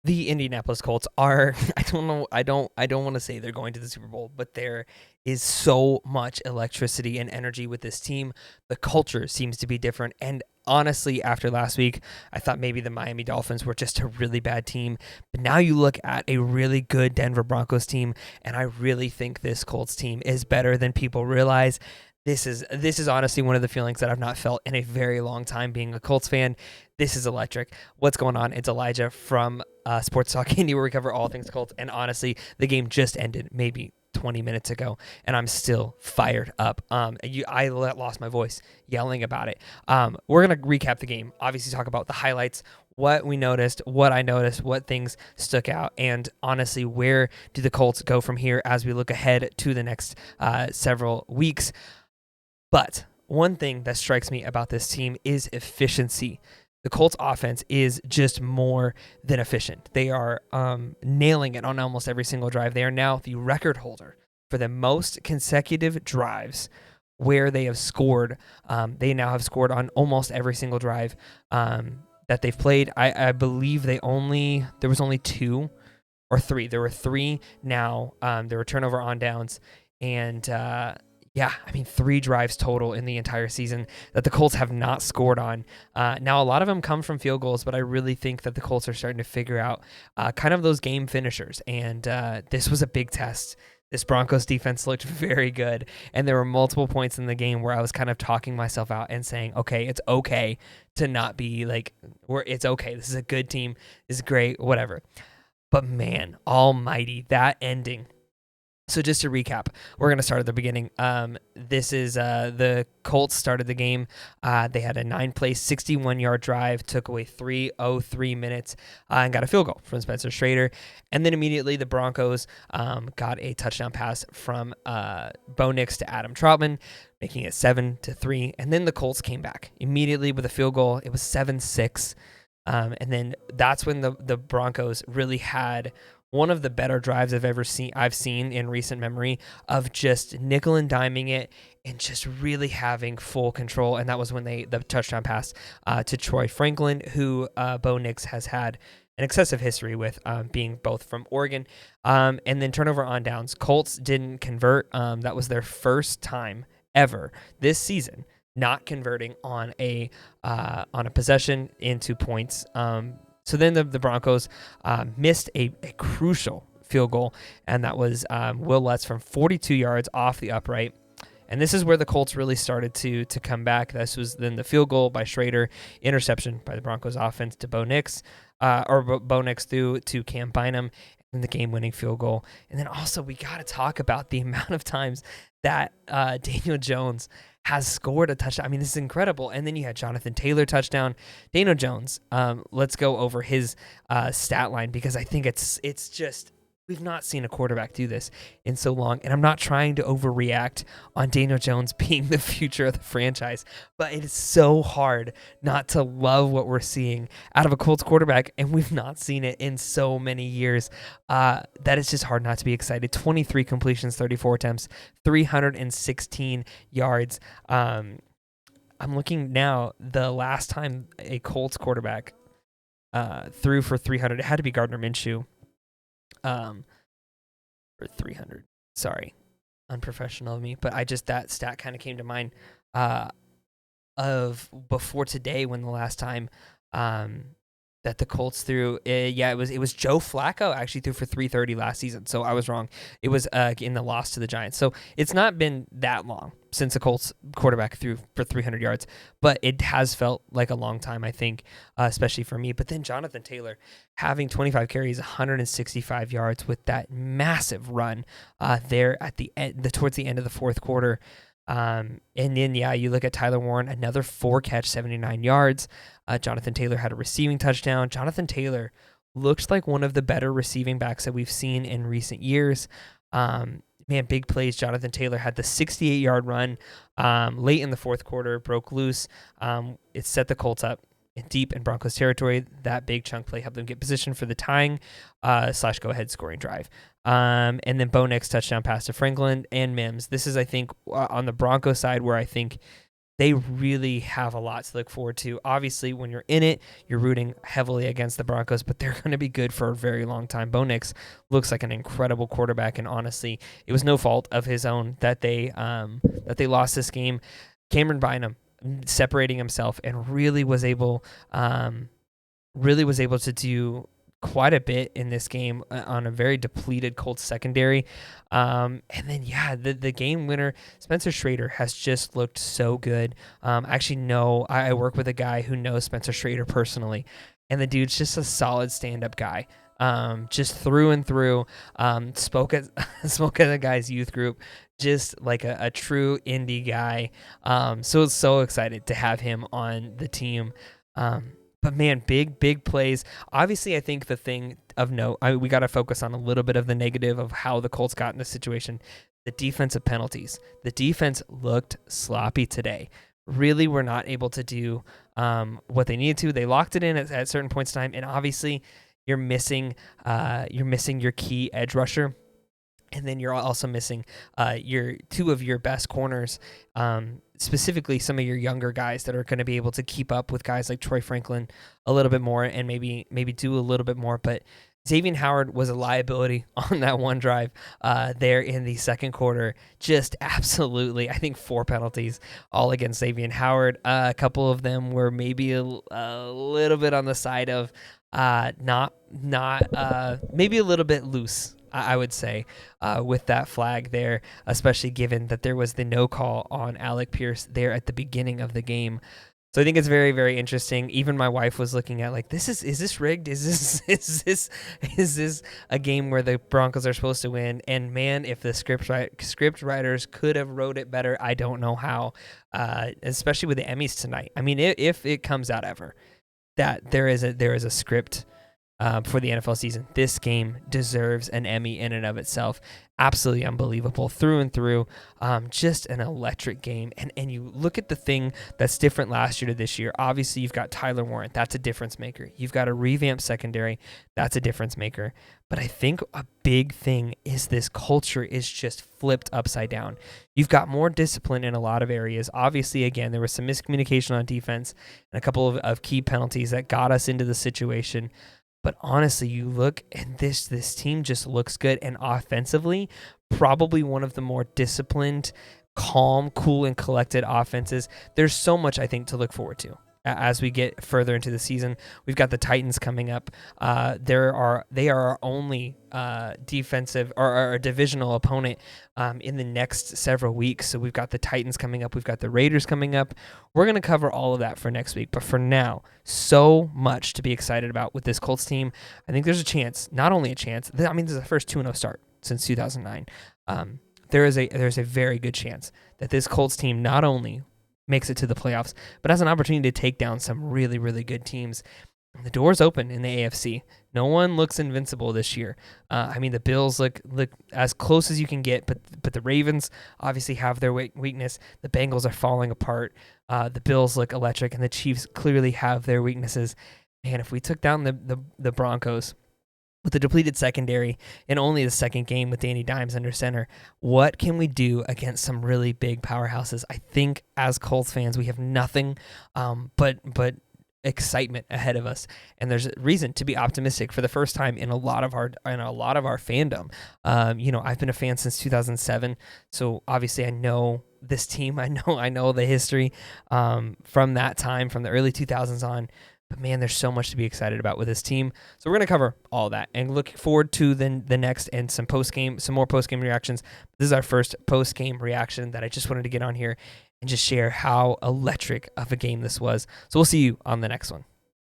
The Indianapolis Colts are I don't know, I don't want to say they're going to the Super Bowl, but there is so much electricity and energy with this team. The culture seems to be different, and honestly, after last week, I thought maybe the Miami Dolphins were just a really bad team. But now you look at a really good Denver Broncos team, and I really think this Colts team is better than people realize. This is honestly one of the feelings that I've not felt in a very long time being a Colts fan. This is electric. What's going on? It's Elijah from Sports Talk Indy, where we cover all things Colts. And honestly, the game just ended maybe 20 minutes ago, and I'm still fired up. I lost my voice yelling about it. We're gonna recap the game. Obviously, talk about the highlights, what we noticed, what I noticed, what things stuck out, and honestly, where do the Colts go from here as we look ahead to the next several weeks. But one thing that strikes me about this team is efficiency. The Colts offense is just more than efficient. They are nailing it on almost every single drive. They are now the record holder for the most consecutive drives where they have scored. They now have scored on almost every single drive that they've played. I believe there was only 2 or 3. There were 3 now. There were turnover on downs, and 3 drives total in the entire season that the Colts have not scored on. Now, a lot of them come from field goals, but I really think that the Colts are starting to figure out kind of those game finishers, and this was a big test. This Broncos defense looked very good, and there were multiple points in the game where I was kind of talking myself out and saying, okay, it's okay to not be like, it's okay. This is a good team. This is great, whatever. But man, almighty, that ending. So just to recap, we're going to start at the beginning. This is the Colts started the game. They had a 9-play, 61-yard drive, took away 3:03 minutes, and got a field goal from Spencer Schrader. And then immediately the Broncos got a touchdown pass from Bo Nix to Adam Troutman, making it 7-3. And then the Colts came back immediately with a field goal. It was 7-6. And then that's when the Broncos really had one of the better drives I've seen in recent memory of just nickel and diming it and just really having full control. And that was when the touchdown pass to Troy Franklin, who Bo Nix has had an excessive history with, being both from Oregon. And then turnover on downs. Colts didn't convert. That was their first time ever this season not converting on a possession into points. So then the Broncos missed a crucial field goal, and that was Will Lutz from 42 yards off the upright. And this is where the Colts really started to come back. This was then the field goal by Schrader, interception by the Broncos offense to Bo Nix, Bo Nix through to Cam Bynum, and the game-winning field goal. And then also we got to talk about the amount of times that Daniel Jones has scored a touchdown. I mean, this is incredible. And then you had Jonathan Taylor touchdown. Daniel Jones, let's go over his stat line, because I think it's just, we've not seen a quarterback do this in so long. And I'm not trying to overreact on Daniel Jones being the future of the franchise, but it is so hard not to love what we're seeing out of a Colts quarterback, and we've not seen it in so many years. That it's just hard not to be excited. 23 completions, 34 attempts, 316 yards. I'm looking now, the last time a Colts quarterback threw for 300, it had to be Gardner Minshew. For 300. Sorry, unprofessional of me, but that stat kind of came to mind of before today, when the last time that the Colts threw. It was Joe Flacco actually threw for 330 last season. So I was wrong. It was in the loss to the Giants. So it's not been that long since the Colts quarterback threw for 300 yards, but it has felt like a long time, I think, especially for me. But then Jonathan Taylor having 25 carries, 165 yards with that massive run there at the end, towards the end of the fourth quarter. And then, you look at Tyler Warren, another 4-catch, 79 yards. Jonathan Taylor had a receiving touchdown. Jonathan Taylor looks like one of the better receiving backs that we've seen in recent years. Big plays. Jonathan Taylor had the 68-yard run late in the fourth quarter, broke loose. It set the Colts up deep in Broncos territory. That big chunk play helped them get positioned for the tying / go-ahead scoring drive. And then Bo Nix touchdown pass to Franklin and Mims. This is, I think, on the Broncos side where I think they really have a lot to look forward to. Obviously, when you're in it, you're rooting heavily against the Broncos, but they're going to be good for a very long time. Bo Nix looks like an incredible quarterback, and honestly, it was no fault of his own that they lost this game. Cameron Bynum separating himself and really was able to do quite a bit in this game on a very depleted Colts secondary. And then, the game winner, Spencer Schrader, has just looked so good. Actually, no, I work with a guy who knows Spencer Schrader personally, and the dude's just a solid stand-up guy. Just through and through, spoke at a guy's youth group, just like a true Indy guy. So excited to have him on the team. But man, big plays. Obviously, I think the thing of note, we got to focus on a little bit of the negative of how the Colts got in this situation. The defensive penalties. The defense looked sloppy today. Really were not able to do what they needed to. They locked it in at certain points in time, and obviously you're missing your key edge rusher. And then you're also missing your two of your best corners, specifically some of your younger guys that are going to be able to keep up with guys like Troy Franklin a little bit more and maybe do a little bit more. But Xavier Howard was a liability on that one drive there in the second quarter. Just absolutely, I think 4 penalties all against Xavier Howard. A couple of them were maybe a little bit on the side of maybe a little bit loose, I would say, with that flag there, especially given that there was the no call on Alec Pierce there at the beginning of the game. So I think it's very, very interesting. Even my wife was looking at like, is this rigged? Is this a game where the Broncos are supposed to win? And man, if the script writers could have wrote it better, I don't know how. Especially with the Emmys tonight. I mean, if it comes out ever that there is a script for the NFL season, this game deserves an Emmy in and of itself. Absolutely unbelievable through and through. Just an electric game. And you look at the thing that's different last year to this year. Obviously, you've got Tyler Warren. That's a difference maker. You've got a revamped secondary. That's a difference maker. But I think a big thing is this culture is just flipped upside down. You've got more discipline in a lot of areas. Obviously, again, there was some miscommunication on defense and a couple of key penalties that got us into the situation. But honestly, you look and this team just looks good. And offensively, probably one of the more disciplined, calm, cool, and collected offenses. There's so much, I think, to look forward to as we get further into the season. We've got the Titans coming up. They are our only defensive or our divisional opponent in the next several weeks. So we've got the Titans coming up. We've got the Raiders coming up. We're going to cover all of that for next week. But for now, so much to be excited about with this Colts team. I think there's a chance, not only a chance, I mean, this is the first 2-0 start since 2009. There's a very good chance that this Colts team not only makes it to the playoffs, but has an opportunity to take down some really, really good teams. The door's open in the AFC. No one looks invincible this year. I mean, the Bills look as close as you can get, but the Ravens obviously have their weakness. The Bengals are falling apart. The Bills look electric, and the Chiefs clearly have their weaknesses. Man, if we took down the Broncos with the depleted secondary in only the second game with Danny Dimes under center, what can we do against some really big powerhouses? I think as Colts fans, we have nothing but excitement ahead of us, and there's a reason to be optimistic for the first time in a lot of our fandom. I've been a fan since 2007, so obviously I know this team. I know the history from that time, from the early 2000s on. But man, there's so much to be excited about with this team. So we're going to cover all that and look forward to the next and some more post-game reactions. This is our first post-game reaction that I just wanted to get on here and just share how electric of a game this was. So we'll see you on the next one.